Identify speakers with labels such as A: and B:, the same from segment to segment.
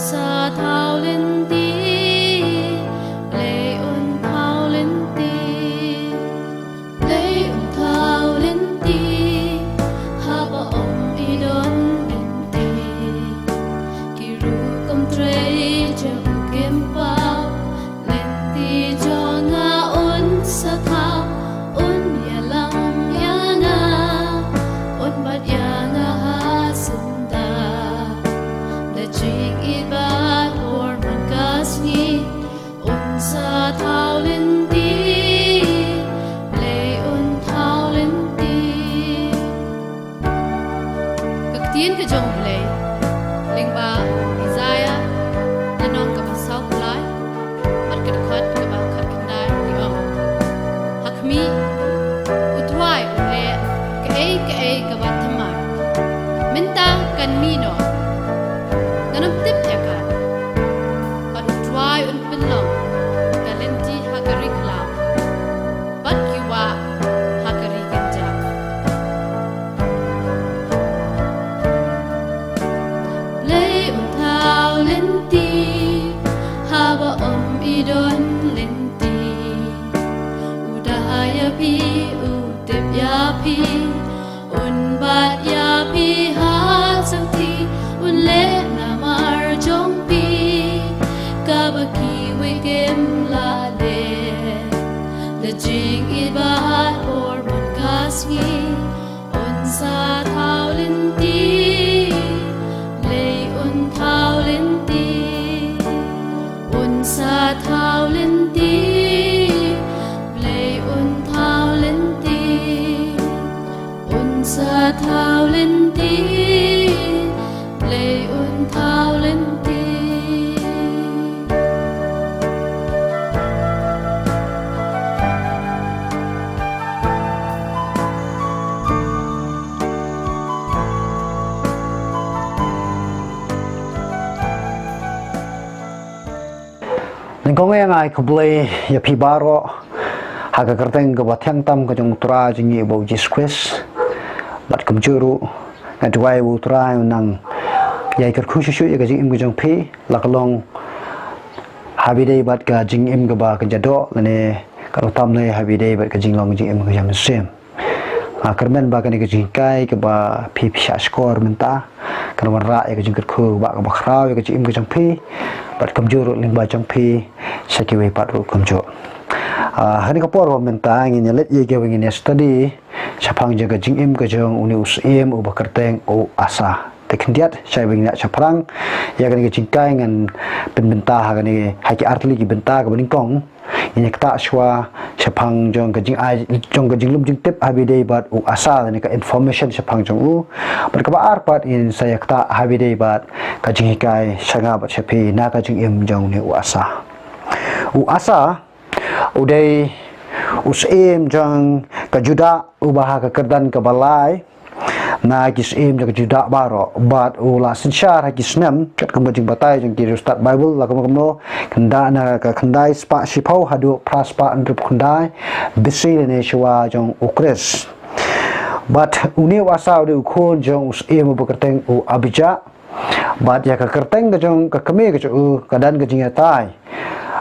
A: sa thao lên tí lệ ôn thao lên tí lệ ôn thao lên tí ha ba om i don lên tí ki ru kom trei che kem pao lên tí cho nga ôn sa thao ôn ya lam ya nga ôn bat ya nga ha sunda da jing i ba or man kas ni ôn sa thao lên tí lệ ôn thao lên tí các tiên cái jong lệ linh ba Isaiah na nong ka sau kulai at ka khat ka ba khat kindai ni om hakmi utwai ule ka ei ka ba thamai minta kan mi no ganam tip ya ka at utwai un pinlong ka lenti hakari kla bat kiwa hakari ganja lay un thao lên tí ha ba om i don lên tí udaya pi utip ya pi un bat ya pi ha sang ti un le na mar jong pi ka ba ki we kem la le the jing i ba or man kas ngi un sa thao lên tí lệ ôn thao lên tí ôn sa thao lên tí lệ ôn thao lên tí ôn sa thao lên tí lệ ôn thao lên tí
B: Ningkong ngai kublai ya pi baro haga kerteng ke batyang tam ke jong tura jingi bau jisquis bat kumjuru ngadwai bu tura nang yai ker khushu ya ke jing im ke jong pi lakalong habidei bat ka jing im ke ba ke jado lane karo tam le habidei bat ke jing long jing im ke jam sem kermen ba ke ni ke jing kai ke ba pi pia skor menta karo warra ya ke jing ker khu ba ke ba khrau ya ke jing im ke jong pi bat kumjuru ling ba jong pi sakiwe patru kumjo hani kapor menta ngin let ye ge ngin study chapang jaga jingim ke jong uni usim u bakerteng u asa tekndiat sai bingna chaprang ya gani ke jingkai ngan penbenta ha gani haki artli ki benta ke beningkong ini kata shwa chapang jong ke jing ai jong ke jinglum jing tip habidei bat u asa ni ka information chapang jong u berkaba arpat in saya kata habidei bat ka jingkai sanga bat chapi na ka jingim jong ni u asa udai usim jang kajuda ubaha ke kerdan ke balai na kisim jang kajuda baro bat ula sinsyar hakisnem kat kembajing batai jang kiri ustad bible la kamno kenda na ka kendai spa sipau hadu praspa andrup kendai bisi ne shwa jang ukres bat uni wasa ude ukhon jang usim bekerteng u abija bat ya ka kerteng ke jang ka keme ke kadan ke jingatai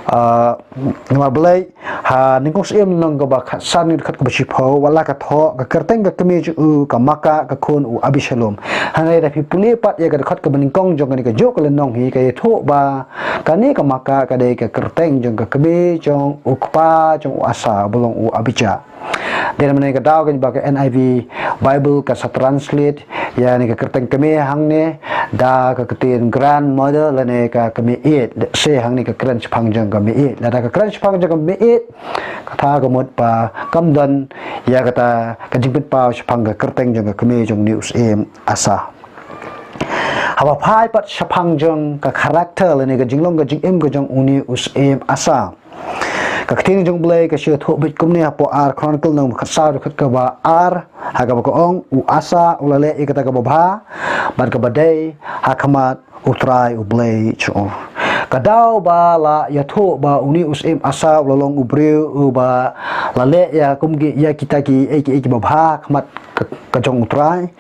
B: ngwa belai ha ningkong sim nang ga ba san ni khat ka bashi pho wala ka tho ka kerteng ka kemi ju ka maka ka khon u abishalom hanai da pipuli pat ya ga khat ka ningkong jong ni ka jok le nong hi ka tho ba ka ni ka maka ka dei ka kerteng jong ka kemi jong u kpa jong u asa bolong u abija dan menai ka daw kan ba ka NIV Bible ka sa translate ya ni ka kerteng kemi hang ne da ka ketin grandmother la ne ka kemi it se hang ni ka kran chpang jong ka mi it la da ka kran chpang jong ka mi it kata ka mot pa kamdan ya kata ka jingpit pa chpang ka kerteng jong ka kemi jong news em asa hawa phai pat chpang jong ka character la ne ka jinglong ka jingem ka jong uni us em asa ka kting jong blai ka shia tho bit kum ne po ar chronicle nang khatsa khat ka ba ar ha ka ba ko ong u asa ulale e kata ka ba bha ban ka badai ha khamat utrai u blai chu kadau ba la ya tho ba uni usim asa ulalong ubreu u ba lale ya kumgi ya kita ki e ba bha khamat ka jong utrai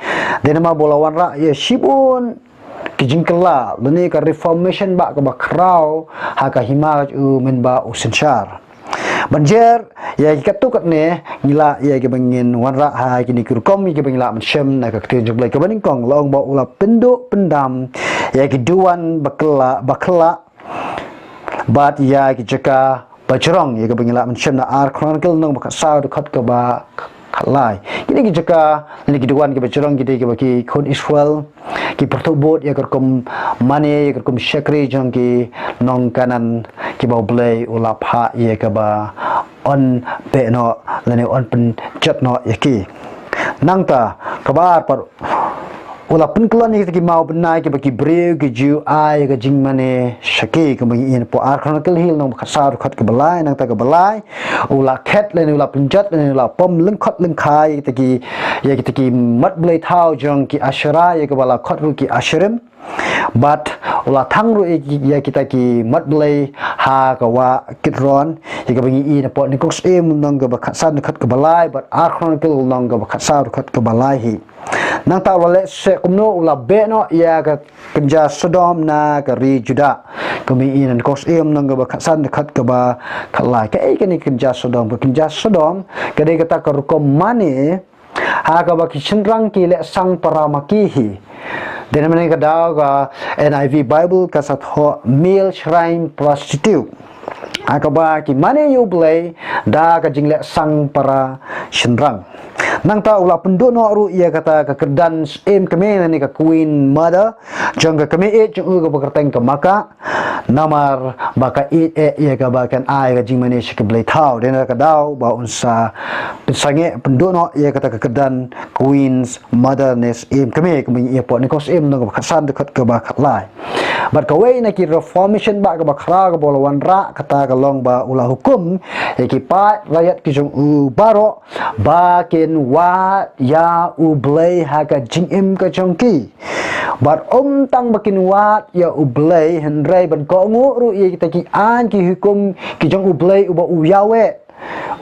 B: denama bolawan ra ya shibun kijingkala lani ka reformation ba ka bakrao ha ka hima u men ba usenchar banjer ya katukat ne ngila ya ke bangin wanra ha kini kurkom ke bangila menshem na ka ketin jublai ka baning kong long ba ula penduk pendam ya ke duan bakla bat ya ke jeka bajrong ya ke bangila menshem na ar chronicle nong ba sa du khat ka ba khalai kini ke jeka ni ke duan ke bajrong ke baki khon Israel ki pertubut ya kerkum mane ya kerkum syakri jong ki nong kanan ki bau blai ulap ha ya ka ba on pe no lene on pen chat no ya ki nang ta kabar par ulap pen klon ni ki mau benai ki baki breu ki ju ai ka jing mane syaki ka bagi in po ar chronicle hil nong khasar khat ka balai nang ta ka balai ula khet lene ula pen chat lene ula pom leng khot leng khai ki ya ki mat blai thau jong ki ashra ya ka bala khot ru ki ashrim but ula thang ru ya kita ki mat blai ha ka wa kitron ya ka bangi in po ni koks em nong ka bakhasan khat ka balai but ar chronicle nong ka bakhasar khat ka balai hi nang ta wale se kumno ula be no ya ka kenja Sodom na ka ri Juda kami in koks em nong ka bakhasan khat ka ba khalai ka ai ka ni kenja Sodom ka de kata ka rukom mane ha ka ba ki chinrang ki le sang paramaki hi dan mana ka daw ka NIV Bible ka sa tho male shrine prostitute akaba ki mane yu blai da ka jingle sang para shinrang nang ta ula penduk no ru ia kata ka kedan em keme ni ka queen mother jong ka keme e jong ka bakarteng ka maka namar baka e ia ka bakan ai ka jing mane shik blai thau den ka daw ba unsa sange penduk no ia kata ka kedan queen's motherness em keme keme ia po ni kos em no ka san dekat ka ba lai but ka way na ki reformation ba ka bakra ka bolawan ra kata ka long ba ula hukum ki pa rakyat ki jong u baro ba ken wa ya u blai ha ka jing em ka jong ki but tang bakin wa ya u blai hendrai ban ko ngu ru ye kita ki an ki hukum ki jong u blai u ba u yawe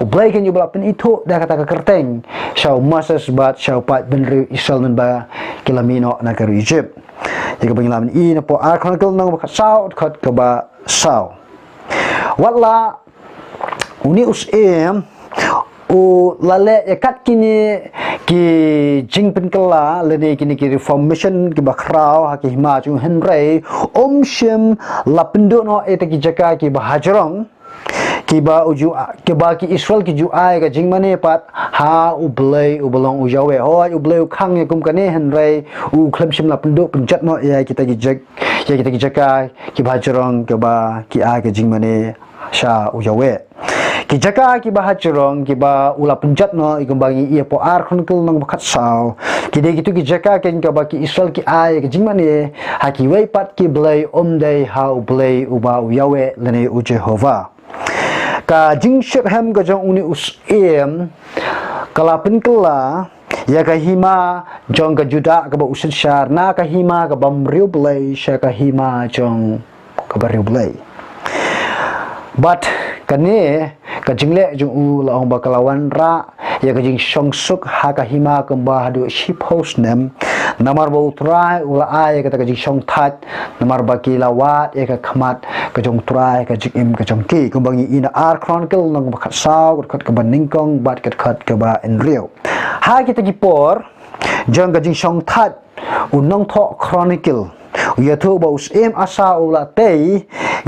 B: u blai kan yu bla pen itu dah kata ka kerteng shau masas bat shau pat ben ri Israel men ba kilamino na ka Egypt ya ka banglam i na po ar chronicle nang ba sao khat ka ba sao wala uni us em u lale ya kat kini ki jingpen kala lene kini ki reformation ki bakrao ha ki hima chung henrei shim lapendo no eta ki jaka ki bahajrong ki ba uju ki ba ki Israel ki ju ai ka jingmane pat ha u blai u belong u jawe ho u blai u khang ye kum kane henrei u khlem shim lapendo penjat no ya kita ki jak ya kita ki jaka ki bahajrong ki ba ki ai ka jingmane sha u jawe ki jaka ki bahajrong ki ba ula penjat no ikumbangi ia po ar chronicle nang bakhat sao ki de gitu ki jaka ken ka ba ki Israel ki ai ki jingmane ha ki wei pat ki blai dei ha u blai u ba u yawe lene u Jehovah ka jing shekhem ga jong uni us em kala penkela ya ka hima jong ka Juda ka ba usin syar na ka hima ka bam riu blai sha ka hima jong ka ba riu blai but kane ka jingle jung u la ong ba kalawan ra ya ka jing shong suk ha ka hima ka ba hadu ship host nem namar ba utrai ula ai ka jing shong that namar ba ki lawat ya ka khamat ka jong trai ka jing im ka jong ki ka bangi ina ar chronicle nang ba khat sao ka ka ban ningkong bat ka khat ka ba en rio ha kita ki por jong ka jing shong that u nong tho chronicle ya thu ba us em asa ula tei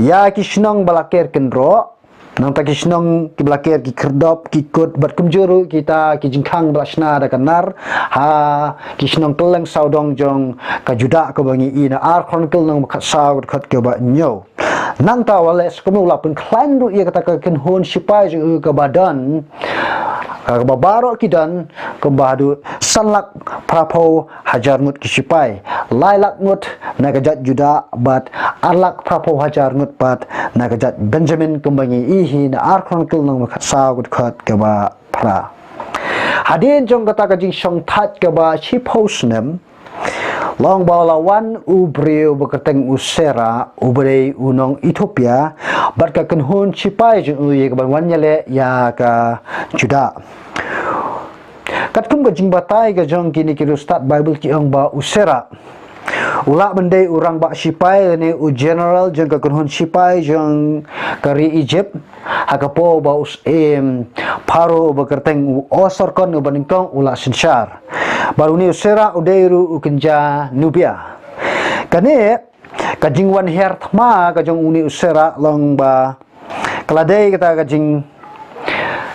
B: ya ki shnong balaker kenro nang ta kisnong ki blaker ki kerdop ki kut bat kumjuru kita ki jingkhang blasna da kanar ha kisnong keleng saudong jong ka Juda ka bangi ina ar chronicle nang khat saud khat ke ba nyo nang ta wale skumu la pun klan ru ia kata ka ken hon sipai jong ka badan ka babaro kidan ka badu sanlak prapo hajar ngut ki sipai lailak ngut na ka jat Juda bat alak prapo hajar ngut pat na ka jat Benjamin kumbangi ihi na ar chronicle nang khat sa gut khat ka ba pra hadin jong kata ka jing shong that ka ba shi posnem long balawan ubreu bekerteng usera ubrei unong Ethiopia bat ka kenhun sipai jong ye ka ban wanyale ya ka Juda kat kum ka jing batai ka jong kini ki start Bible ki ong ba usera Ula bendai orang bak sipai ni u general jeng ka kunhun sipai jeng kari Egypt hakapo ba us paro bekerteng u osor kon u baningkong ula sinsyar baru ni usera udairu u kenja Nubia kane kajing wan her thma kajong uni usera long ba keladai kata kajing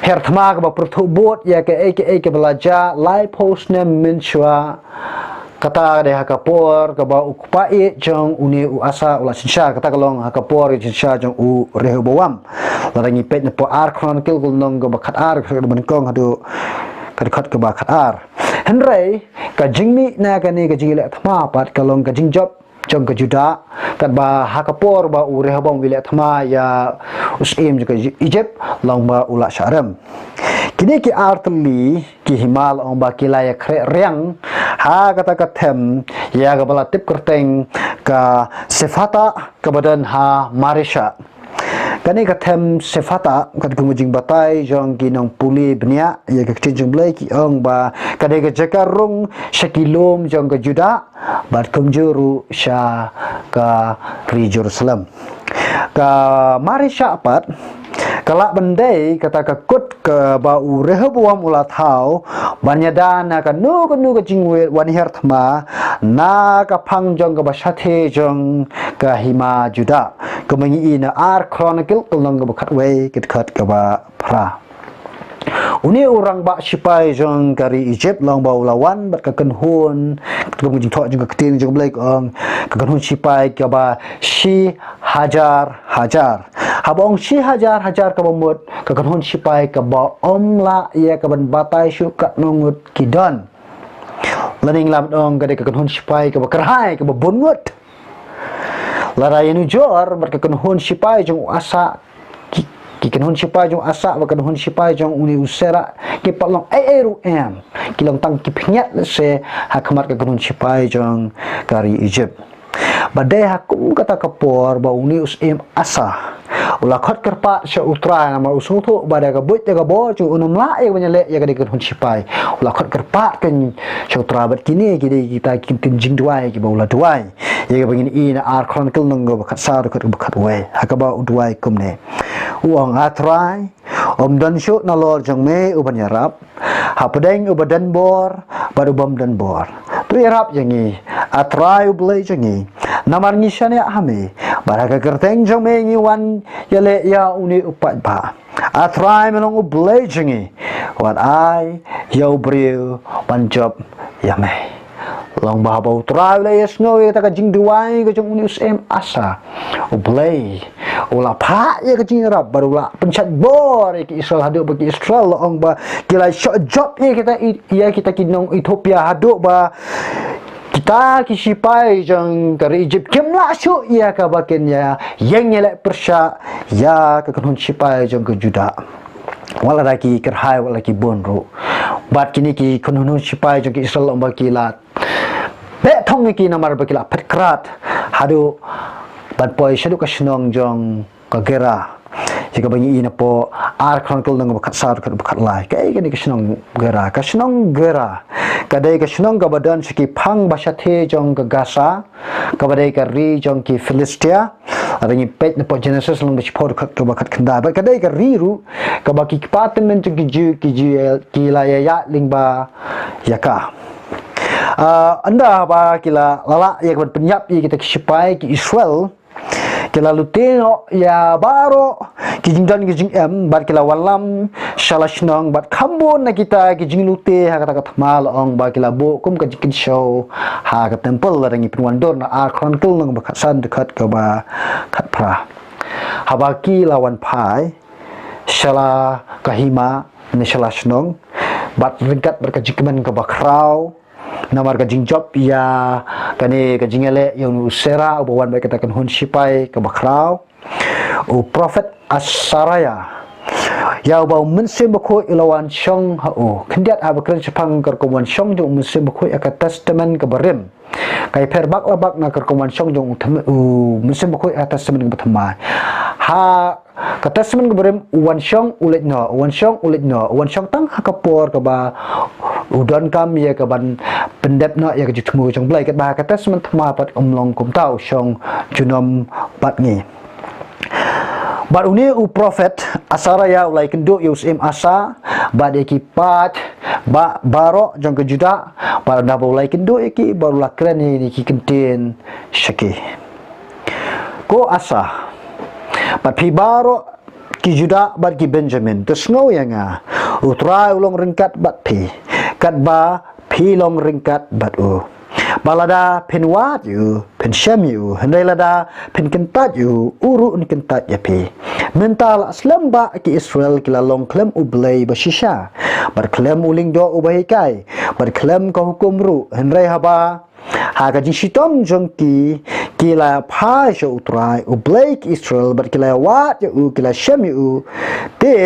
B: her thma ka ba perthubot ya ke belajar live post ne menchua kata de hakapor ka ba ukupai jong uni u asa ula sinsha kata kalong hakapor sinsha jong u Rehoboam larangi pet ne po ar chronicle gul nong ga bakat ar ka bankong hadu kadikhat ka bakat ar henrei ka jingmi na ka ni ka jingile thma pat kalong ka jingjop jong ka juda kat ba hakapor ba u Rehoboam wile thma ya usim ka Egypt long ba ula syaram kini ki artli ki himal ong ba kilaya kre riang ha kata katem ya ga bala tip kerteng ka sefata ka badan ha marisha kani katem sefata kat kumujing batai jong kinong puli bnia ya ka chinjung blai ki ong ba kadai ka jakarung shakilom jong ka juda bat kumjuru sha ka ri Jerusalem ka marisha pat kalak bendai kata kakut ke bau Rehoboam ulat hau banyadana ka nu ka jingwe wan hertma na ka pangjong ka basathe jong ka hima juda kemengi ina ar chronicle kelong ka bakat we kitkat ka ba pra uni orang bak sipai jong kari Egypt long bau lawan bat ka kenhun kemuji thok jong ka tin jong blaik ong ka kenhun sipai ka ba si hajar habong si hajar ka bamut ka kenhun sipai ka ba omla ya ka ban batai syu ka nongut kidon lening lam ong ka de ka kenhun sipai ka ba kerhai ka ba bungut larai nu jor bat ka kenhun sipai jong asa ki kenhun sipai jong asa wa kenhun sipai jong uni usera ki palong ru em kilong tang ki phnyat se hakmat ka kenhun sipai jong kari Egypt badai hakum kata kapor ba uni usim asa ula khot kerpa se utra nama usutu badai ka buit ka bo chu unum la e banyale ya ka de kenhun sipai ula khot kerpa kan sutra bat kini kita kin jing duai ki ba ula duai ya ka bangin ina ar chronicle nong ba khat sa ka khat we hakaba duai kumne uang atrai dan syuk na lor jong me uban yarap hapadeng ubadan bor baru bam dan bor tu yarap jangi atrai ublai jangi namar nishane hame baraka kerteng jong me ngi wan yale ya uni upat ba atrai melong ublai jangi wan ai ya ubriu panjob yame long ba bau trai le snow ta ka jing duai ka jong uni usem asa ublai ula pha ya ka jing rap baru la penchat bor ki Israel haduk bagi Israel ong ba kila shot job kita kinong Ethiopia haduk ba kita kisipai jang kari Egypt kemla syu ya ka bakin ya yang nyelek persya ya ka kunhun sipai jang ke juda wala lagi kerhai wala lagi bonro bat kini ki kunhun sipai jang ke Israel ong ba kilat be thong ki namar ba kilat phatkrat hadu bat poi shadu ka shnong jong ka gera jika banyi ina po ar chronicle nang bakat sar ka bakat lai kai ni ka shnong gera kadai ka shnong ka badan siki phang basathe jong ka gasa ka badai ka ri jong ki Philistia arangi pet na po Genesis long ba chipor ka bakat khanda ba kadai ka ri ru ka baki department ki ki la ya lingba yaka anda ba kila lala ya kan penyap ya kita kisipai ki Israel kila lutino ya baro ki jingdan ki jing bar kila walam shalashnong bat khambon na kita ki jing lute ha kata kata mal ong ba kila bo kum ka jikin show ha ka temple rangi pinwandor na ar chronicle nang ba san dekat ka ba khat pra habaki lawan pai shala kahima ni shalashnong bat ringkat berkajikman ka ba kraw namar ka jingjop ya kani ka jingele yung usera ubawan ba kita kan hun sipai ka bakraw u prophet asaraya ya ubaw mensim bako ilawan syong hao kendiat abakran sepang kerkuman syong jong mensim bako aka testament ka barim kai perbak labak na kerkuman syong jong mensim bako aka testament ka batama ha ka testament ka barim uwan syong ulit no uwan syong tang hakapor ka ba udon kam ya ka ban pendep no ya ka jutmu jong blai kat ba kata semen thma pat omlong kum tau shong junom pat ngi bar uni u prophet asara ya ulai kendo yusim asa ba de ki pat ba baro jong ke juda bar na ulai kendo ki baru lakran ni ki kenten shaki ko asa pat pi baro ki juda bat ki benjamin tesno yang utrai ulong ringkat bat pi kat ba pi long ringkat bat u balada penwat yu penshem yu hendai lada pen kentat yu uru ni kentat ya pi mental aslam ba ki Israel kila long klem ublay bashisha bar klem uling do ubahikai bar klem ka hukum ru hendai haba ha ka jishitom jongki kila pa sho utrai ublay ki Israel bar kila wat yu kila shem yu te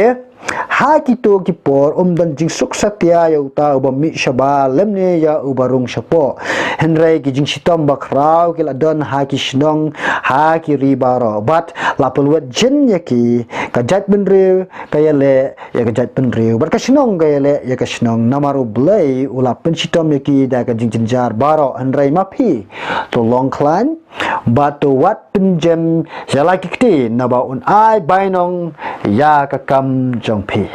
B: ha kito kipor dan jing suk satya ya uta uba mi shaba lemne ya ubarung shapo henrai ki jing sitom bakrau kila don ha ki shnong ha ki ribaro bat lapul wet jin ya ki kajat benre kaya le ya kajat benre bat ka shnong kaya le ya ka shnong namaru blai ula pen sitom ya ki da ka jing jinjar baro henrai mapi to long klan bat to wat penjem jalaki kti naba un ai bainong ya ka kam jongpi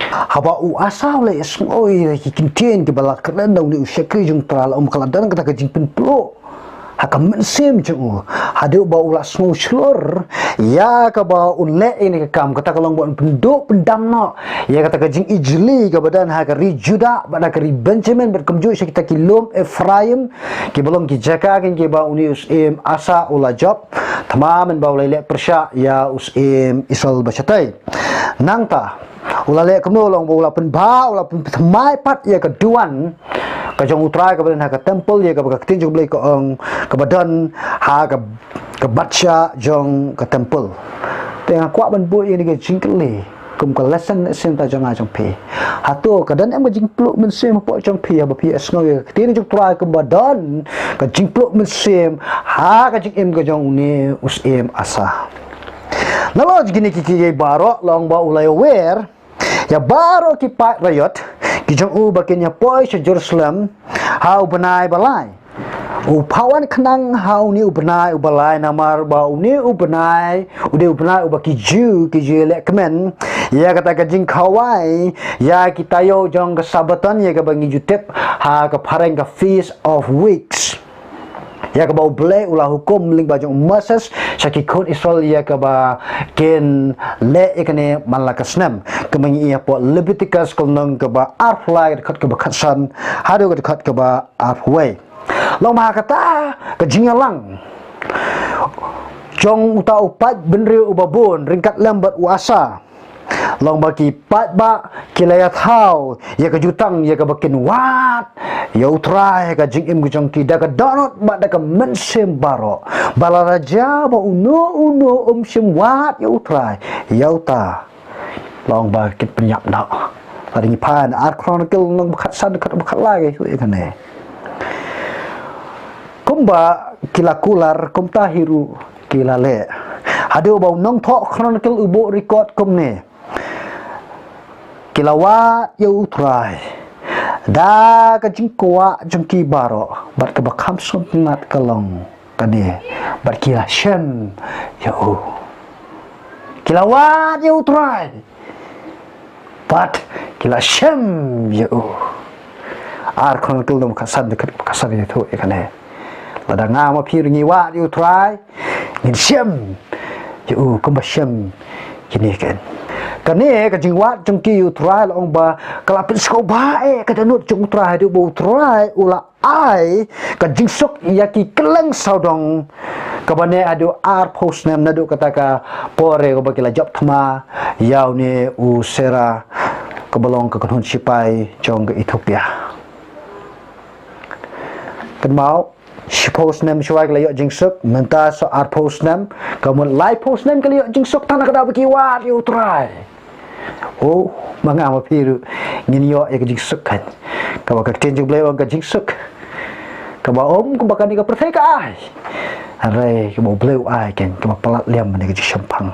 B: haba u asal le smoi ki kintien ke balak keren dau ni usyakri jung tral kaladan kata ka jing pen pro hakam mensem jung hadu ba ula smoi shlor ya ka ba un le ini ka kam kata kalong bon penduk pendam no ya kata ka jing ijli ka badan ha ka ri juda bada ka ri benjamin berkemju kita kilom efraim ki belum ki jaka ki ba uni usim asa ula job tamamen ba ulai le persya ya usim isal bacatai nangta ulale kemno long ula pen ba ula pen mai pat ya keduan ka jong utrai ka badan ha ka temple ya ka ba tin jong blai ka ong ka badan ha ka bacha jong ka temple tengah kwa ban bu ini ka jingkle kum ka lesson sem ta jong a jong pe hato ka dan em ka jing pluk men sem po jong pe ba pi esno ya tin jong utrai ka badan ka jing pluk men sem ha ka jing em ka jong ni usim asa nalo gini ki baro long ba ulai wer ya baro ki pat rayot ki jong u bakin ya poi se Jerusalem hau benai balai u pawan kenang hau ni u benai u balai namar ba u ni u benai u baki ju ki je le kemen ya kata ka jing kawai ya kita yo jong ke sabatan ya ka bangi jutep ha ka pareng ka feast of weeks ya ka bau blai ulah hukum ling bajong Moses syaki kon Israel ya ka ba ken le ikane malakasnam kemengi ia po Leviticus kolnong ka ba arflai dekat ka ba khatsan hadu dekat ka ba arfway long ma kata ka jingalang jong uta upat benri ubabun ringkat lambat uasa long baki pat ba kilaya thau ya ka jutang ya ka bakin wat ya utrai ka jing im gujong ki da ka donot ba da ka mensem baro balaraja ba uno sim wat ya utrai ya uta long ba kit penyap da tadi pan art chronicle long khat san khat lai ke ikane kumba kilakular kumta hiru kilale hadu ba nong tho chronicle ubo record kumne kilawat ya utrai da ka jingkwa jengki baro bar ka bakam sunat kalong kane bar kila shem ya u kilawat ya utrai bat kila shem ya u ar kon kelum kasan dekat kasan itu ikane lada ngama piringi wa ya utrai ngin shem ya u kumba shem kini kan kane ka jingwat jengki utrai long ba kalapit sko ba ka danut jung utrai du bu utrai ula ai ka jingsok yaki keleng saudong ka bane adu ar post nam nadu kata ka pore ko bakila job thma yaw ne u sera ka balong ka kon sipai jong ke Ethiopia kan mau si post nam shwai ka yo jingsok menta so ar post nam ka mon lai post nam ka yo jingsok tanah ka da baki wat yu utrai oh mga mapiru nginyo ya kajing sukan kawa kaktenjung blewang kajing suk kawa kawa kani ka perfeka ay aray kawa blew ay ken kawa palat liam ni kajing syampang